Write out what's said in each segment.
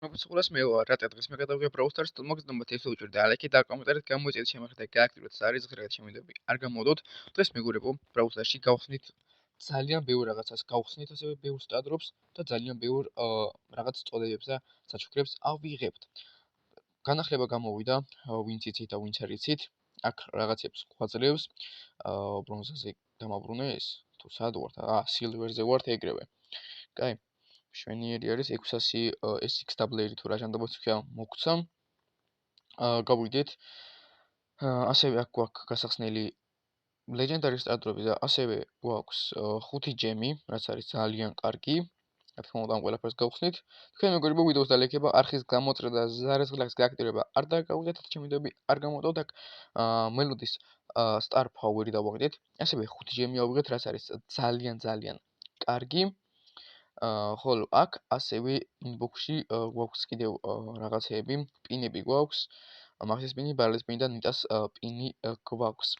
მოგესალმებით, მე ვარ რატა დღეს მე გადავიღე Brawl Stars მოგზნობათ ეს უჭირდა ალექი და კომენტარით გამოიწვიეთ შემოხდა გააქტიუროთ არის ღრეთ შემიდები არ გამოდოთ დღეს მეგურებო Brawl Stars-ში გავხსნით ძალიან ბევრ რაღაცას გავხსნით ასევე ბევრ სტადრობს და ძალიან ბევრ რაღაც წოდებებს და საჩუქრებს ავიღებთ განახლება გამოვიდა ვინც იცით და ვინც არ იცით აქ რაღაცებს გვაძლევს ბრონზაზე დამაბრუნე ეს თუ სად ვართ სილვერზე ვართ ეგრევე კაი შვენიერი არის 600 ეს XW-ი თუ რა ჟანდაბაც ქვია მოგცა. გავიდეთ. ასევე აქ გვაქვს გასახსნელი ლეგენდარი სტატუები და ასევე გვაქვს 5 ჯემი, რაც არის ძალიან კარგი. რა თქმა უნდა, ამ ყველაფერს გავხსნით. თქვენ მეგობრებო, ვიდეოს დალექება, არხის გამოწრება და ზარეზღლაკის გააქტიურება არ დაგავიდეთ, ჩემიდები არ გამოდოთ აქ მელოდის star power-ი დავაგდეთ. ასევე 5 ჯემი ავიღეთ, რაც არის ძალიან კარგი. ხოლო აქ ასევე inbox-ში გვაქვს კიდევ რაღაცეები, პინები გვაქვს, მაქსის პინი, ბარლის პინი და ნიტას პინი გვაქვს.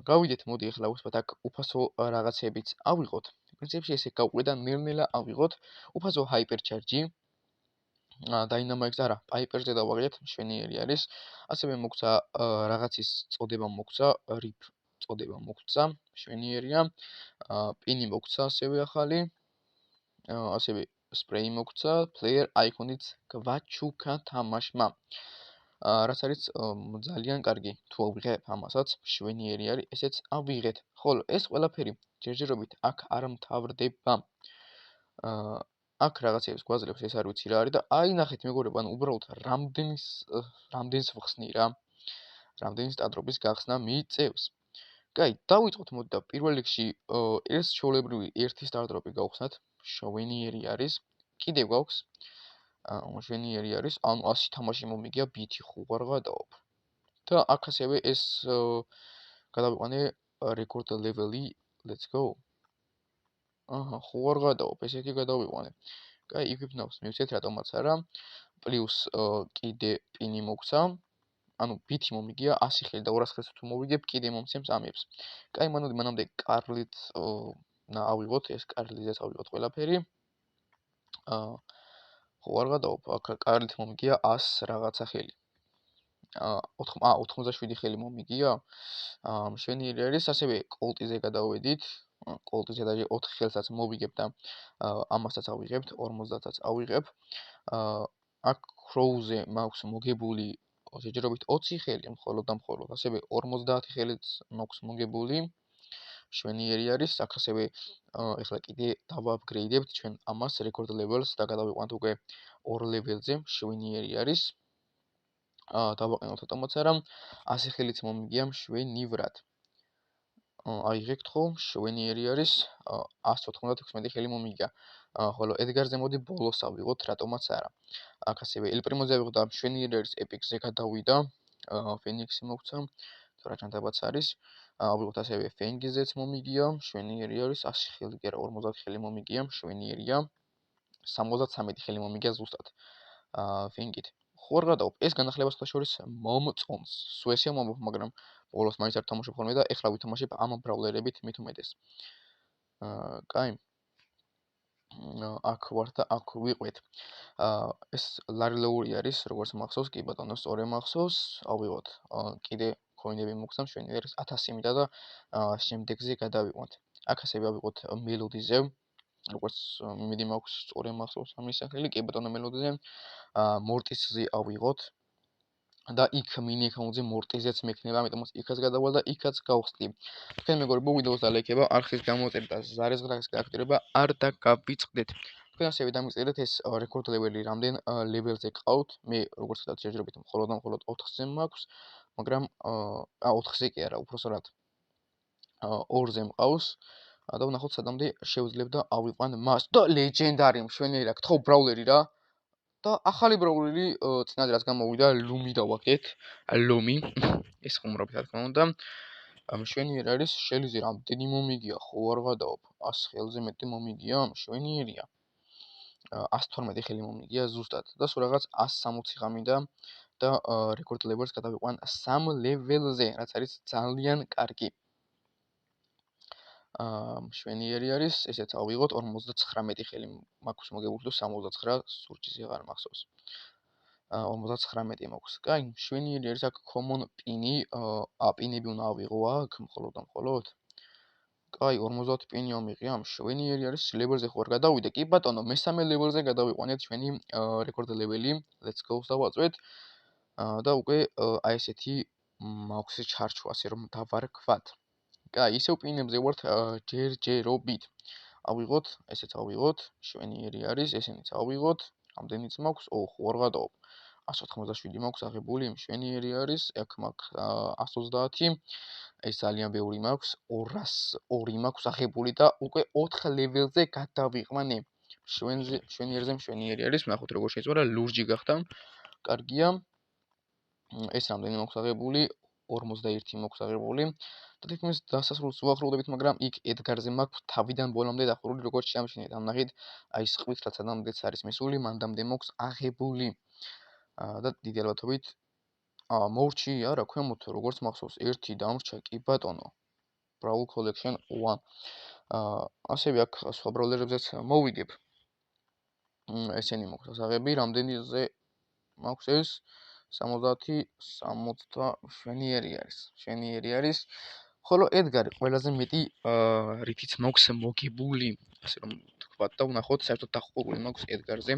გავიდეთ, მოდი ახლა ვუსვათ აქ უფასო რაღაცებიც ავიღოთ. პრინციპში ესე გავყვე და ნელ-ნელა ავიღოთ უფასო hypercharge-ი. Dynamite არა, Piper-ზე დავაგდეთ, მშვენიერი არის. ასევე მოგცა რაღაცის წოდება მოგცა, RIP წოდება მოგცა, მშვენიერია. პინი მოგცა ასევე ახალი. ასევე სპრეი მოგცა, player icon-იც გვაჩუქა თამაშმა. რაც არის ძალიან კარგი, თუ ავიღებ ამასაც, მშვენიერი არის, ესეც ავიღეთ. ხოლო ეს ყველაფერი ჯერჯერობით აქ არ მთავრდება. აქ რაღაცებს გვაძლევს, ეს არ ვიცი რა არის და აი ნახეთ მეგობრებო, ანუ უბრალოდ რამდენს ვხსნი რა. რამდენი სტადრობის გახსნა მიიწევს. კაი, დავიწყოთ მოდი და პირველ რიგში ეს ჩვეულებრივი ერთი სტარდროპი გავხსნათ. შვენიერი არის. კიდევ გვაქვს შვენიერი არის, ანუ 100 თამაში მომიგია ბითი ხუღარ გადაობ. და აქ ასევე ეს გადავიყვანე record level-ი, let's go. ხუღარ გადაობ, ესეთი გადავიყვანე. კაი, equip-ნავს მივცეთ რატომაც არა. პლუს კიდე პინი მოგცა. ანუ ბითი მომიგია 100 ხელი და 200 ხელს თუ მოვიგებ, კიდე მომცემს ამებს. კაი, მანამდე კარლით ავიღოთ, ეს კარლიზეც ავიღოთ ყველაფერი. ხო არ გადაობ, აქ კარლით მომიგია 100 რაღაცა ხელი. 87 ხელი მომიგია. მშვენიერი არის, ასევე კოლტიზე გადავედით. კოლტიზე და 4 ხელსაც მოვიგებ და ამასაც ავიღებთ, 50-აც ავიღებ. აქ ქროუზე მაქვს მოგებული ჯერჯერობით 20 ხელი, მხოლოდ და მხოლოდ, ასევე 50 ხელიც მაქვს მოგებული. შვენიერი არის, აქ ასევე ეხლა კიდე დავაპგრეიდებთ ჩვენ ამას record levels და გადავიყვანთ უკვე 2 level-ზე, შვენიერი არის. დავაყენოთ ატომაც არა, 100 ხელიც მომიგია მშვენივრად. აიღეთ ხო, შვენიერი არის, 196 ხელი მომიგია. ხოლო ედგარზე მოდი ბოლოს ავიღოთ, რატომაც არა. აქ ასევე ელ პრიმოზე ავიღოთ და მშვენიერი არის ეპიქზე გადავიდა, ფენიქსი მოგცა, თუ რა ჯანდაბაც არის. ავიღოთ ასევე ფენგიზეც მომიგია, მშვენიერი არის, 100 ხელი კი არა, 50 ხელი მომიგია, მშვენიერია. 73 ხელი მომიგია ზუსტად. ფენგით. ხო არ გადაობ, ეს განახლება სხვა შორის მომწონს. სულ ესე მომობ, მაგრამ ბოლოს მაინც არ თამაშობ ხოლმე და ეხლა ვითამაშებ ამ ბრაულერებით მით უმეტეს. კაი. აქ ვარ და აქ ვიყვეთ. ეს ლარილოური არის, როგორც მახსოვს, კი ბატონო, სწორე მახსოვს. ავიღოთ. კიდე კოინები მოგცემ შვენი არის 1000 მიტა და შემდეგზე გადავიყვანთ. აქ ასევე ავიღოთ მელოდიზე. როგორც მიდი მაქვს სწორე მახსოვს ამის სახელი, კი ბატონო მელოდიზე. მორტისზე ავიღოთ. და იქ მინი აკაუნტზე მორტიზეც მექნება, ამიტომაც იქაც გადავალ და იქაც გავხსნი. თქვენ მეგობრებო, ვიდეოს დალექება, არხის გამოწერა და ზარეზღლაკის გააქტიურება არ დაგავიწყდეთ. თქვენ ასევე დამიწერეთ ეს record level-ი რამდენ level-ზე ყავთ. მე როგორც ვთქვათ, ჯერჯერობით მხოლოდ 4-ზე მაქვს, მაგრამ 4-ზე კი არა, უბრალოდ 2-ზე მყავს. და ვნახოთ სადამდე შევძლებდა ავიყვან მას. და ლეგენდარი მშვენიერი რა, გთხოვ ბრაულერი რა. და ახალი ბრაულერი წინაზე რაც გამოვიდა ლუმი დავაგდეთ ლუმი ეს ხუმრობთ რა თქმა უნდა მშვენიერი არის შელიზი რამდენი მომიგია ხო არ გადაობ 100 ხელზე მეტი მომიგია მშვენიერია 112 ხელი მომიგია ზუსტად და სულ რაღაც 160 ღამიდა და record levels გადავიყვან 3 level-ზე რაც არის ძალიან კარგი მშვენიერი არის, ესეც ავიღოთ 59 ხელი მაქვს მოგებული თუ 69 სურჭის აღარ მახსოვს. 59 მაქვს. კაი, მშვენიერი არის აქ common pin-ი, პინები უნდა ავიღო აქ მხოლოდ და მხოლოდ. კაი, 50 პინი ამიღია, მშვენიერი არის, ლეველზე ხო არ გადავიდე? კი ბატონო, მესამე ლეველზე გადავიყვანეთ ჩვენი რეკორდ ლეველი. Let's go დავაწვეთ. და უკვე აი ესეთი მაქვს ჩარჩო, ასე რომ დავარქვათ. კაი, ისევ პინებზე ვართ ჯერჯერობით. ავიღოთ, ესეც ავიღოთ, მშვენიერი არის, ესენიც ავიღოთ. რამდენიც მაქვს? ოხ, 2 გადავობ. 197 მაქვს აღებული, მშვენიერი არის, აქ მაქვს 130. ეს ძალიან ბევრი მაქვს, 202 მაქვს აღებული და უკვე 4 ლეველზე გადავიყვანე. მშვენიერი არის, ნახოთ როგორ შეიცვალა, ლურჯი გახდა. კარგია. ეს რამდენი მაქვს აღებული? 41 მაქვს აღებული. და თითქმის დასასრულს ვუახლოვდებით, მაგრამ იქ ედგარზე მაქვს თავიდან ბოლომდე დახურული, როგორც შეამჩნიეთ. ამ ნახეთ, აი ეს ხვით რაც ადამიანს არის მისული, მანდამდე მაქვს აღებული. და დიდი ალბათობით მორჩი არა, ქვემოთ როგორც მახსოვს, 1 დამრჩა, კი ბატონო. Brawl Collection 1. ასევე აქ სხვა ბროლერებზეც მოვიგებ. ესენი მაქვს ასაღები, რამდენიზე მაქვს ეს? 70, 60 მშვენიერი არის. მშვენიერი არის. ხოლო ედგარი ყველაზე მეტი რითიც მაქვს მოგებული, ასე რომ თქვათ და ვნახოთ, საერთოდ დახურული მაქვს ედგარზე.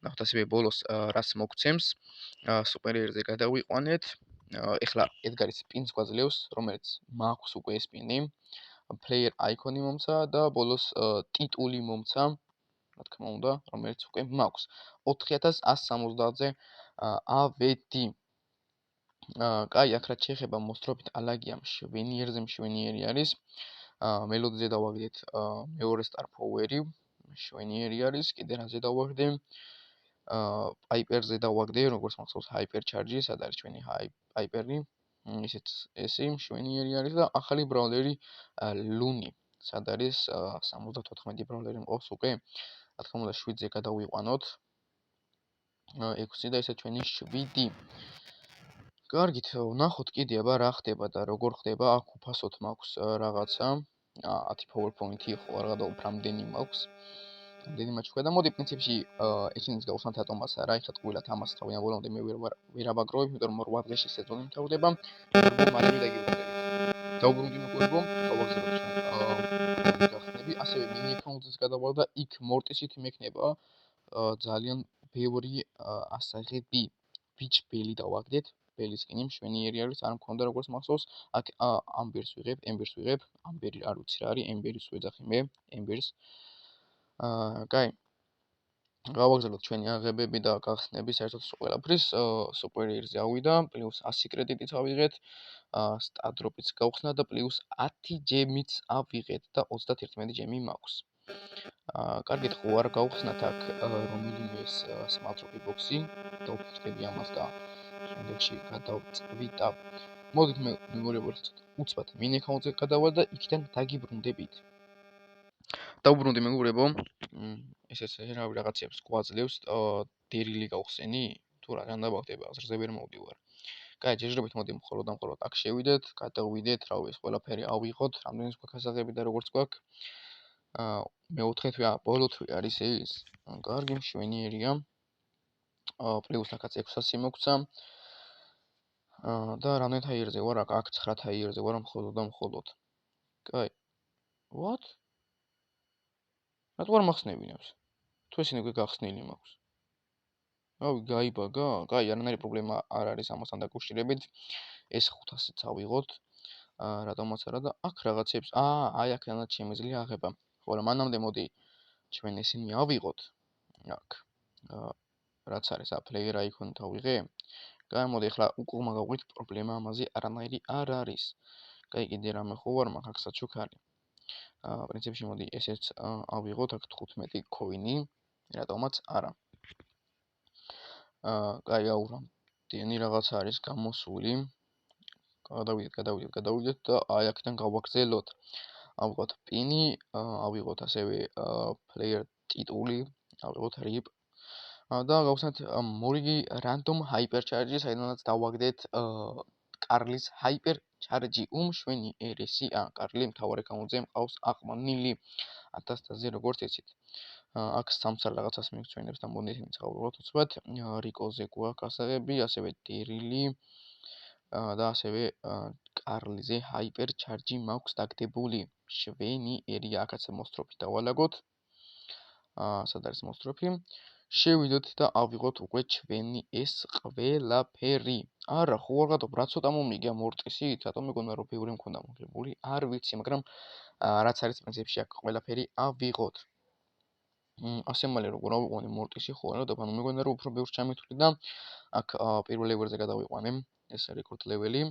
ვნახოთ ასევე ბოლოს რას მოგცემს. სუპერიერზე გადავიყვანეთ. ეხლა ედგარის პინს გვაძლევს, რომელიც მაქვს უკვე ეს პინი. Player icon-ი მომცა და ბოლოს ტიტული მომცა. რა თქმა უნდა, რომელიც უკვე მაქვს. 4170-ზე ავედი. კაი, აქ რაც შეეხება მოსთრობით ალაგია მშვენიერი არის. მელოდიზე დავაგდეთ მეორე star power-ი, მშვენიერი არის, კიდე რაზე დავაგდე? Piper-ზე დავაგდე, როგორც მახსოვს, hyper charge-ი, სად არის ჩვენი Piper-ი? ისეც ესე მშვენიერი არის და ახალი ბრაულერი ლუნი. სად არის 74 ბრაულერი მყავს უკვე. რა თქმა უნდა 7-ზე გადავიყვანოთ. 6 და ესე ჩვენი 7. კარგით, ვნახოთ კიდე აბა რა ხდება და როგორ ხდება. აქ უფასოდ მაქვს რაღაცა. 10 power point-ი ხო არ გადავობ, რამდენი მაქვს. რამდენი მაჩვია და მოდი პრინციპში ეჩინიც გავხსნათ ატომას რა, ეხლა ტყუილად ამას თავიდან ბოლომდე მე ვერ ავაგროვებ, იმიტომ რომ 8 დღეში სეზონი მთავრდება. მალევე დაგიბრუნდებით. დავბრუნდი მოგებო, გავაგზავნოთ ჩვენ გახსნები, ასევე mini account-ს გადავალ და იქ მორტისით მექნება ძალიან ბევრი ასაღები. Beach Belly დავაგდეთ. ბელის სკინი მშვენიერი არის, არ მქონდა როგორც მახსოვს, აქ ამბერს ვიღებ, ამბერი არ ვიცი რა არის, ამბერის ვეძახი მე, ამბერს. კაი. გავაგზავნოთ ჩვენი აღებები და გახსნები საერთოდ ყველაფრის, სუპერიერზე ავიდა, პლუს 100 კრედიტიც ავიღეთ, stat drop-იც გავხსნა და პლუს 10 ჯემიც ავიღეთ და 31 ჯემი მაქვს. კარგით, ხო არ გავხსნათ აქ რომელიმე small drop-ი box-ი, დავფიქრები ამას და შემდეგში გადავწვიტა. მოდით მეგობრებო, უცბად mini account-ზე გადავალ და იქიდან დაგიბრუნდებით. დავბრუნდი მეგობრებო, ესეც რავი რაღაცებს გვაძლევს, დერილი გავხსენი, თუ რა განდაბახდება, აზრზე ვერ მოვდივარ. კაი, ჯერჯერობით მოდი მხოლოდ აქ შევიდეთ, გადავიდეთ, რავი, ეს ყველაფერი ავიღოთ, რამდენიც გვაქვს ასაღები და როგორც გვაქვს. მეოთხე თვე, ბოლო თვე არის ეს. კარგი, მშვენიერია. პლუს აქაც 600 მოგცა. და რამდენ თაიერზე ვარ, აქ 9 თაიერზე ვარ მხოლოდ და მხოლოდ. კაი. What? რატო არ მახსნებინებს? თუ ისინი უკვე გახსნილი მაქვს. რავი, გაიბაგა? კაი, არანაირი პრობლემა არ არის ამასთან დაკავშირებით. ეს 500-იც ავიღოთ. რატომაც არა და აქ რაღაცებს, აი აქედანაც შემიძლია აღება. ხოლო მანამდე მოდი ჩვენ ისინი ავიღოთ. აქ. რაც არის player icon თავიღე. კაი, მოდი ახლა უკუღმა გავყვით, პრობლემა ამაზე არანაირი არ არის. კაი, კიდე რამე ხო ვარ, მაგ აქ საჩუქარი. პრინციპში მოდი ესეც ავიღოთ, აქ 15 coin-ი, რატომაც არა. კაი, რამდენი რაღაცა არის გამოსული. გადავიდეთ და აი აქედან გავაგრძელოთ. ავიღოთ პინი, ავიღოთ ასევე player ტიტული, ავიღოთ rip. და გავხსნათ მორიგი random hyper charge-ი, საიდანაც დავაგდეთ კარლის ჰაიპერჩარჯი შვენიერესი კარლი მთავარი გამოდზე მყავს აყვანილი 1000-ზე როგორც იცით. აქ სამსარ რაღაცას მიგწვენებს და მოდით იმცხოვროთ უცბად რიკოზე გვაქვს ასაღები, ასევე დერილი და ასევე კარლიზე ჰაიპერჩარჯი მაქვს დაგდებული შვენიერია აქაც მოსტროფი დავალაგოთ. სად არის მოსტროფი? შევიდოთ და ავიღოთ უკვე ჩვენი ეს ყველაფერი. არა, ხო არ გადავ, რა ცოტა მომიგია მორტისით, რატომ მეგონა რომ ბევრი მქონდა მოგებული? არ ვიცი, მაგრამ რაც არის პრინციპში აქ ყველაფერი ავიღოთ. ასე მალე როგორ ავიყვანე მორტისი ხო არა და ანუ მეგონა რომ უფრო ბევრს ჩამithვლი და აქ პირველ ლეველზე გადავიყვანე, ეს რეკორდ ლეველი.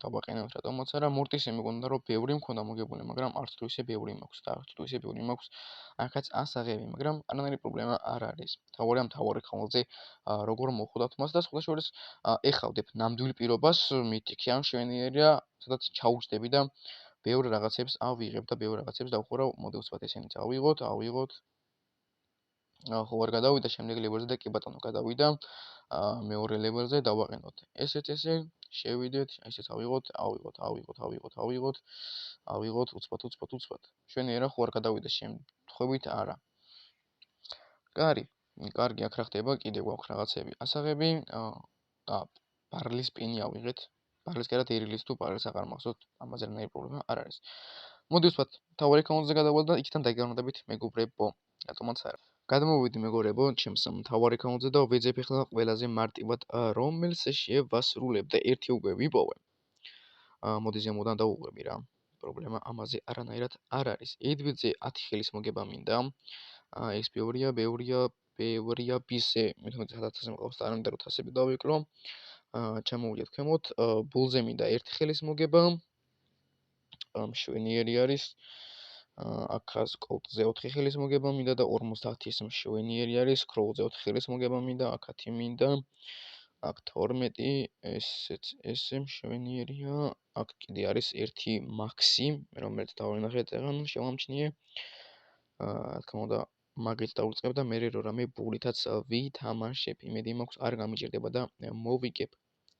დავაყენოთ რატომაც არა მორტისი მეგონა რომ ბევრი მქონდა მოგებული, მაგრამ არც თუ ისე ბევრი მაქვს და არც თუ ისე ბევრი მაქვს აქაც ასაღები, მაგრამ არანაირი პრობლემა არ არის. მთავარი ხმალზე როგორ მოხვდათ მას და სხვა შორის ეხავდებ ნამდვილ პირობას, მითიქი ან შვენიერია, სადაც ჩაუჯდები და ბევრ რაღაცებს ავიღებ და ბევრ რაღაცებს დავხურავ, მოდი ვცბად ესენიც ავიღოთ. ხო არ გადავიდა შემდეგ ლეველზე და კი ბატონო გადავიდა მეორე ლეველზე დავაყენოთ. ესეც ესე შევიდეთ, ესეც ავიღოთ, უცბად. შვენიერია ხო არ გადავიდა შემთხვევით არა. კარგი, აქ რა ხდება, კიდე გვაქვს რაღაცები. ასაღები და ბარლის პინი ავიღეთ. ბარლის კი არა დერილის თუ ბარლის აღარ მახსოვთ, ამაზე რანაირი პრობლემა არ არის. მოდი ვცბად, მთავარი აკაუნტზე გადავალ და იქიდან დაგეგმარებით მეგობრებო. რატომაც არა. გადმოვიდი მეგობრებო, ჩემს მთავარ აკაუნტზე და ვეძებ ახლა ყველაზე მარტივად რომელს შევასრულებ და ერთი უკვე ვიპოვე. მოდი ზემოდან დავუღები რა. პრობლემა ამაზე არანაირად არ არის. ედვიძე 10 ხელის მოგება მინდა. ეს ბევრია ბისე, მithmet 1000-ზე მყავს და არ მინდა რომ თასები დავიკლო. ჩამოვიდეთ ქვემოთ, ბულზე მინდა 1 ხელის მოგება. შვენიერი არის. აქაც კოლტზე 4 ხელის მოგება მინდა და 50 ეს შვენიერი არის, კროუზე 4 ხელის მოგება მინდა, აქ 10 მინდა. აქ 12, ესეც ესე შვენიერია. აქ კიდე არის 1 მაქსი, რომელიც დავინახეთ აღარ შევამჩნიე. რა თქმა უნდა, მაგით დავიწყებ და მე რამე ბულითაც ვითამაშებ. იმედი მაქვს არ გამიჭირდება და მოვიგებ.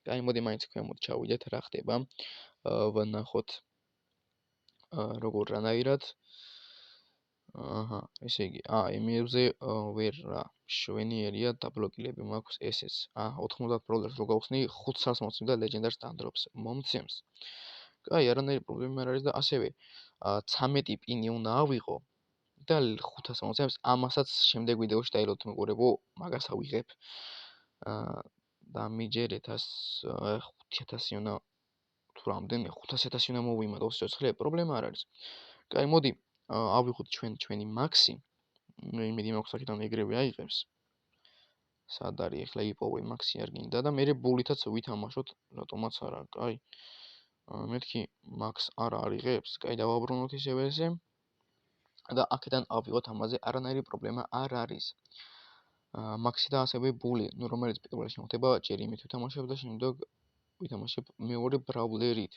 კაი, მოდი მაინც ქვემოთ ჩავიდეთ, რა ხდება. ვნახოთ როგორ რანაირად. ესე იგი, ემიებზე ვერ რა შვენიერია დაბლოკილები მაქვს ესეც. 90 პროლერს რო გავხსნი, 5 წელს მოცემ და ლეგენდარს დანდრობს. მომცემს. კაი, არანაირი პრობლემა არ არის და ასევე 13 პინი უნდა ავიღო და 500 მოცემს, ამასაც შემდეგ ვიდეოში დაელოდოთ მეგობრებო, მაგას ავიღებ. და მიჯერეთ 5000 უნდა თუ რამდენი 500000 უნდა მოვიმატო სიცოცხლე, პრობლემა არ არის. კაი, მოდი ავიღოთ ჩვენი მაქსი. იმედი მაქვს აქედან ეგრევე აიღებს. სად არის ახლა იპოვე მაქსი არ გინდა და მე ბულითაც ვითამაშოთ, რატომაც არა. კაი. მეთქი მაქს არ არიღებს. კაი, დავაბრუნოთ ისევე ესე. და აქედან ავიღოთ ამაზე არანაირი პრობლემა არ არის. მაქსი და ასევე ბული, რომელიც პირველში მოხდება, ჯერ იმით ვითამაშებ და შემდეგ ვითამაშებ მეორე ბრაულერით.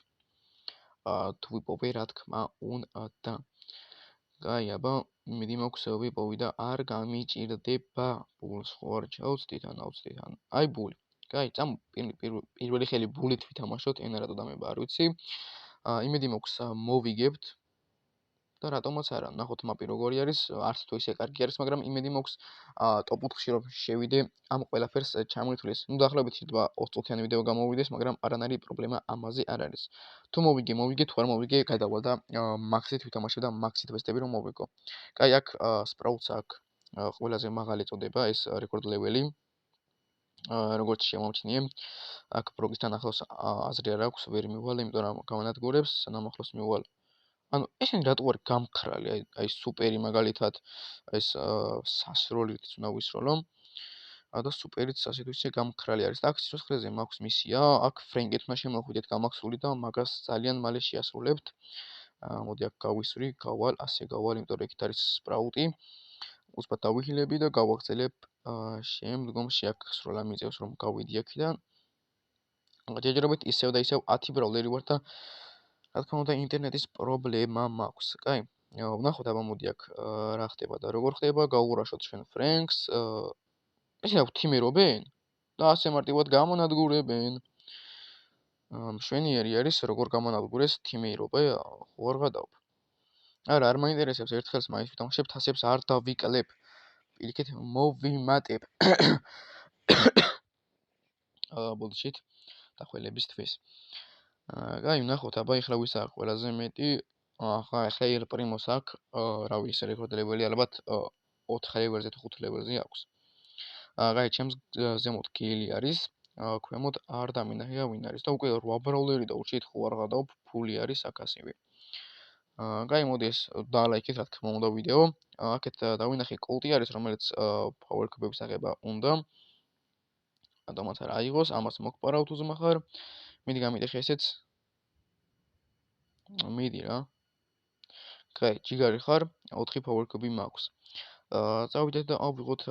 თუ ვიპოვე რა თქმა უნდა. კაი, აბა, იმედი მაქვს ვიპოვი და არ გამიჭირდება. ბულს ხო არ ჩავწდით ან ავწდით ან. აი ბული. კაი, პირველი ხელი ბულით ვითამაშოთ, ენა რატო დამება არ ვიცი. იმედი მაქვს მოვიგებთ. და რატომაც არა, ნახოთ მაპი როგორი არის, არც თუ ისე კარგი არის, მაგრამ იმედი მაქვს ტოპ 4-ში რომ შევიდე, ამ ყველაფერს ჩამოითვლის. დაახლოებით შეიძლება 20 წუთიანი ვიდეო გამოვიდეს, მაგრამ არანაირი პრობლემა ამაზე არ არის. თუ მოვიგე, თუ არ მოვიგე, გადავალ და მაქსით ვითამაშებ და მაქსით ვესტები რომ მოვიგო. კაი, აქ სპრაუტს აქ ყველაზე მაღალი წოდება ეს რეკორდ ლეველი. როგორც შემოვჩნიე, აქ პროგისთან ახლოს აზრი არ აქვს, ვერ მივალ, იმიტომ რომ გამანადგურებს, სანამ ახლოს მივალ. ანუ ესენი რატო არ გამხრალი, აი სუპერი მაგალითად ეს სასროლით უნდა ვისროლო. და სუპერიც ასე თუ ისე გამხრალი არის. და აქ სიცოცხლეზე მაქვს მისია, აქ ფრენკით უნდა შემოხვიდეთ გამაქსული და მაგას ძალიან მალე შეასრულებთ. მოდი აქ გავისვრი, გავალ, იმიტომ რომ იქით არის სპრაუტი. უცბად დავihilები და გავაგრძელებ შემდგომში აქ სროლა მიწევს რომ გავიდი აქედან. ჯერჯერობით ისევ და ისევ 10 ბრაულერი ვარ და რა თქმა უნდა ინტერნეტის პრობლემა მაქვს. კაი, ვნახოთ აბა მოდი აქ რა ხდება და როგორ ხდება, გავურაშოთ ჩვენ ფრენკს. ესე აქვს თიმერობენ და ასე მარტივად გამონადგურებენ. მშვენიერი არის როგორ გამანადგურეს თიმეირობა ხო არ გადაობ. არა, არ მაინტერესებს ერთხელს მაინც ვითამაშებ, თასებს არ დავიკლებ. პირიქით მოვიმატებ. ბულშიტ დახველებისთვის. კაი, ვნახოთ, აბა ეხლა ვის აქვს ყველაზე მეტი. ახლა ელ პრიმოს აქვს, რავი, ეს რეკორდელებელი ალბათ 4 ლეველზე თუ 5 ლეველზე აქვს. კაი, ჩემს ზემოთ გელი არის, ქვემოთ არ დამინახია ვინ არის და უკვე 8 ბრაულერი და ურჩით ხო არ გადაობ, ფული არის აკასივე. კაი, მოდი ეს დალაიქეთ, რა თქმა უნდა, ვიდეო. აქეთ დავინახე კოლტი არის, რომელიც power cube-ების აღება უნდა. რატომაც არ აიღოს, ამას მოგპარავთ უზმახარ. მიდი გამიტეხე ესეც. მიდი რა. კაი, ჯიგარი ხარ, 4 power cube მაქვს. წავიდეთ და ავიღოთ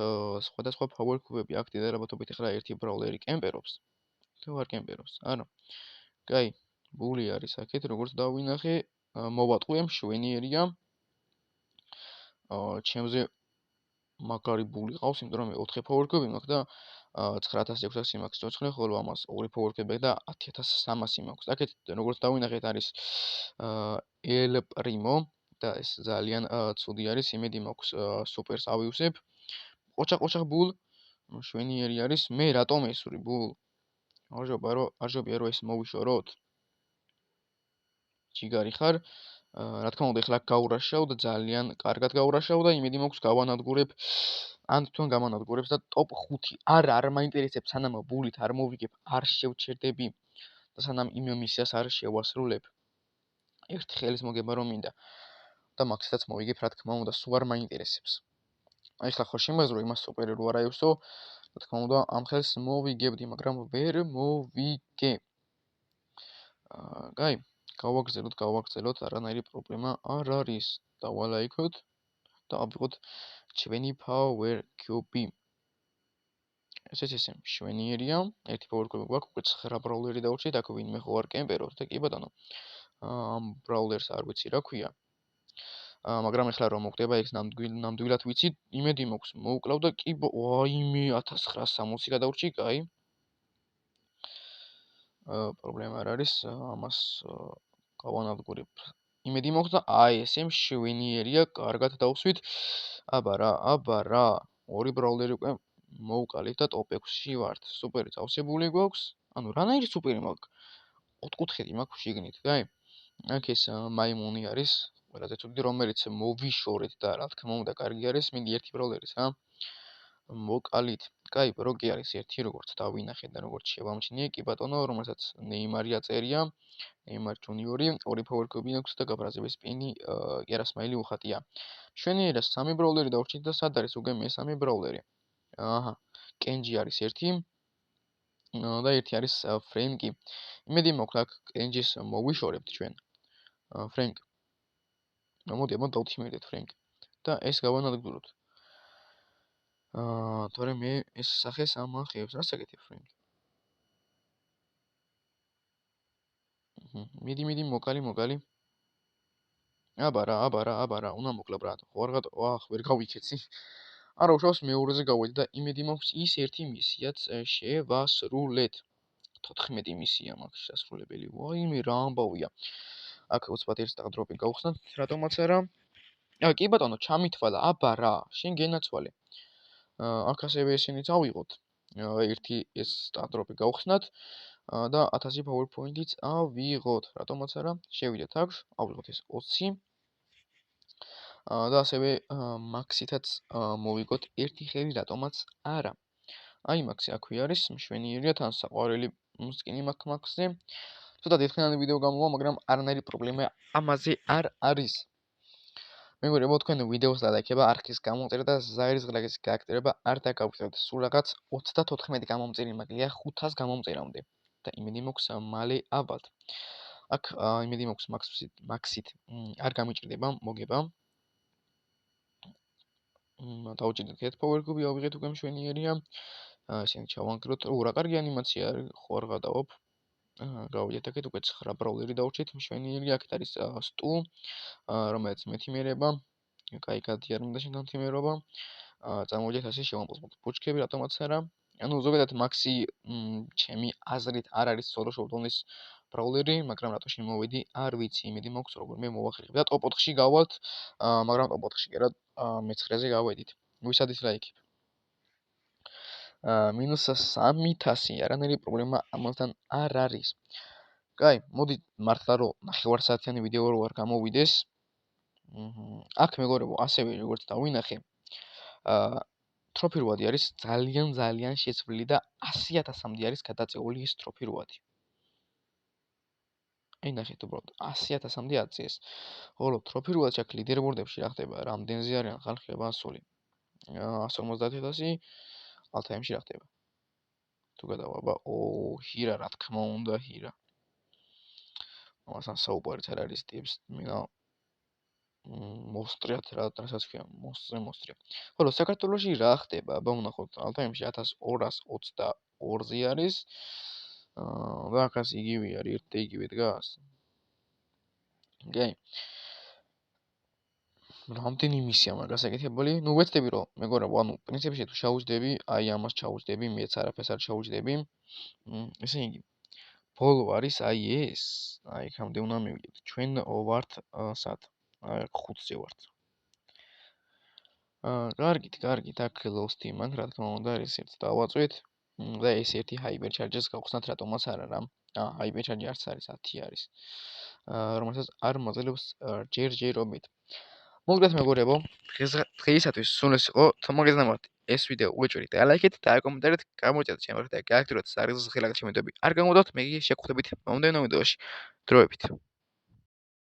სხვადასხვა power cube-ები. აქ დედარაბათობით ახლა ერთი ბრაულერი კემპერობს. თუ არ კემპერობს, არა. კაი, ბული არის აქეთ, როგორც დავინახე, მოვატყვე, მშვენიერია. ჩემზე მაგარი ბული ყავს, იმიტომ რომ 4 power cube მაქვს და 9600 მაქვს ცოცხლი, ხოლო ამას 2 power cube და 10300 მაქვს. აქეთ როგორც დავინახეთ არის El Primo და ეს ძალიან ცუდი არის, იმედი მაქვს სუპერს ავიუსებ. ყოჩა ბულ, მშვენიერი არის. მე რატომ ესური ბულ? არჯობია რომ ეს მოვიშოროთ. ჯიგარი ხარ. რა თქმა უნდა, ეხლა გაურაშავ და ძალიან კარგად გაურაშავ და იმედი მაქვს გავანადგურებ. ან თვითონ გამანადგურებს და ტოპ 5. არ მაინტერესებს, სანამ ბულით არ მოვიგებ, არ შევჩერდები და სანამ იმ მისიას არ შევასრულებ. ერთი ხელის მოგება რომ მინდა და მაქსსაც მოვიგებ, რა თქმა უნდა, სულ არ მაინტერესებს. აი ხლა ხო შემაზრო იმას სუპერი რო არ აივსო, რა თქმა უნდა, ამ ხელს მოვიგებდი, მაგრამ ვერ მოვიგე. კაი, გავაგრძელოთ, არანაირი პრობლემა არ არის. დავალაიქოთ და ავიღოთ ჩვენი power cube. ესეც ესე მშვენიერია, ერთი power cube გვაქვს, უკვე 9 ბრაულერი დავრჩით, აქ ვინმე ხო არ კემპერობს და კი ბატონო. ამ ბრაულერს არ ვიცი რა ქვია. მაგრამ ეხლა რომ მოკვდება ეს ნამდვილად ვიცი, იმედი მაქვს მოუკლავ და კი ვაიმე 1960 გადავრჩი, კაი. პრობლემა არ არის, ამას გავანადგურებ. იმედი მაქვს და აი ესე მშვენიერია, კარგად დავსვით. აბა რა, ორი ბრაულერი უკვე მოვყალით და ტოპ 6-ში ვართ. სუპერი წავსებული გვაქვს. ანუ რანაირი სუპერი მაქვს? 4 მაქვს შიგნით, კაი. აქ ეს მაიმუნი არის, ყველაზე ცუდი, რომელიც მოვიშორეთ და რა თქმა უნდა, კარგი არის, მინდი ერთი ბრაულერის, რა. მოკალით. კაი, პროკი არის ერთი, როგორც დავინახე და როგორც შევამჩნიე, კი ბატონო, რომელსაც ნეიმარი აწერია, ნეიმარ ჯუნიორი, 2 power cube აქვს და გაბრაზების სპინი კერასმაილი უხატია. მშვენიერია 3 ბრაულერი დავრჩით და სად არის უკვე მესამე ბრაულერი? აჰა, კენჯი არის ერთი და ერთი არის ფრენკი. იმედი მაქვს აქ კენჯის მოვიშორებთ ჩვენ. ფრენკ. მოდი, დავთიმერდეთ ფრენკ. და ეს გავანადგუროთ. თორე მე ეს სახეს ამახებს, რა საკეთებ ფრენკ? მიდი, მოკალი. აბა რა, უნდა მოკლა ბრატ. ხო არ ვერ გავიქეცი. არა, უშავს მეორეზე გავედი და იმედი მაქვს ის ერთი მისიაც შევასრულეთ. 14 მისია მაქვს შესრულებელი. ვაიმე, რა ამბავია. აქ 21 დაგდროპი გავხსნათ, რატომაც არა? კი ბატონო, ჩამითვალა, აბა რა, შენ გენაცვალე. აქ ასევე ესენი წავიღოთ. ერთი ეს დაგდროპი გავხსნათ და 1000 PowerPoint-იც ავიღოთ. რატომაც არა? შევიდეთ აქ, ავიღოთ ეს 20. და ასევე მაქსითაც მოვიგოთ ერთი ხელი, რატომაც არა. აი მაქსი აქვე არის, მშვენიერია, თან საყვარელი სკინი მაქვს მაქსზე. ცოტა დიდხანიანი ვიდეო გამოვა, მაგრამ არანაირი პრობლემა ამაზე არ არის. მეგობრებო, თქვენ ვიდეოს დალაიქება, არქის გამოწერა და ზაირის ღილაკის გააქტირება არ დაგავიწყდეთ. სულ რაღაც 34 გამომწერი მაგლია 500 გამომწერამდე და იმედი მაქვს მალე ავალთ. აქ იმედი მაქვს მაქსით არ გამიჭირდება მოგება. დავჭიდეთ ერთ power cube, ავიღეთ უკვე მშვენიერია. ესენი ჩავანგროთ. რა კარგი ანიმაცია არის, ხო არ გადავობ. გავიდეთ აქეთ უკვე 9 ბრაულერი დავრჩით, მშვენიერია. აქეთ არის სტუ, რომელიც მეთიმერება. კაი, გადიარ მინდა შენ გამთიმერობა. წარმოვიდეთ ასე შევამოწმოთ ბუჩქები, რატომაც არა. ანუ ზოგადად მაქსი ჩემი აზრით არ არის სოლო შოუდოუნის ბრაულერი, მაგრამ რატო შემოვედი, არ ვიცი, იმედი მაქვს როგორ მე მოვახერხებ და ტოპ 4-ში გავალთ, მაგრამ ტოპ 4-ში კი რა მე-9-ზე გავედით. ვისადის ლაიქი. -3.000 არანაირი პრობლემა ამასთან არ არის. კაი, მოდი მართლა რომ ნახევარსაათიანი ვიდეო რო არ გამოვიდეს. აქ მეგობრებო, ასევე როგორც დავინახე, თროფი 8 არის ძალიან შეცვლილი და 100,000-მდე არის გადაწეული ის თროფი 8. აი ნახეთ უბრალოდ 100,000-მდე აწიეს. ხოლო თროფი 8 აქ ლიდერბორდებში რა ხდება? რამდენზე არიან ხალხი ასული? 150,000 ალთაიმში რა ხდება? თუ გადავაბა, ჰირა რა თქმა უნდა, ჰირა. ამასთან საუბარიც არ არის ტიპს, მინდა მოსტრიათ რასაც ქვია, მოსტრია. ხოლო საქართველოში რა ხდება? აბა ვნახოთ, ალთაიმში 1222-ზე არის. და ახაც იგივე არის, ერთ და იგივე დგას. გეი. რამდენი მისია მაგას ეკეთებული? ნუ ვეცდები რომ მეგობრებო, ანუ პრინციპში თუ შაუჯდები, აი ამას ჩაუჯდები, მეც არაფერს არ ჩაუჯდები. ესე იგი, ბოლო არის აი ეს, აი იქამდე უნდა მივიდეთ. ჩვენ ვართ სად? აი 5-ზე ვართ. კარგით, აქ ლოსტი მაგ რა თქმა უნდა არის ერთ დავაწვით. და ეს ერთი ჰაიპერჩარჯერს გავხსნათ რატომაც არ არა. ჰაიპერჩარჯი არც არის 10 არის. რომელსაც არ მოძლევს ჯერჯერობით. მოგდეთ მეგობრებო, დღეისათვის სულ ეს იყო. თუ მოგეძნებათ ეს ვიდეო უეჭვით და ლაიქეთ და კომენტარით გამოიწერეთ ჩემს და გააქტიუროთ სარგზის ღილაკის შემედები. არ გამოდოთ, მე შეხვდებით მომდევნო ვიდეოში. დროებით.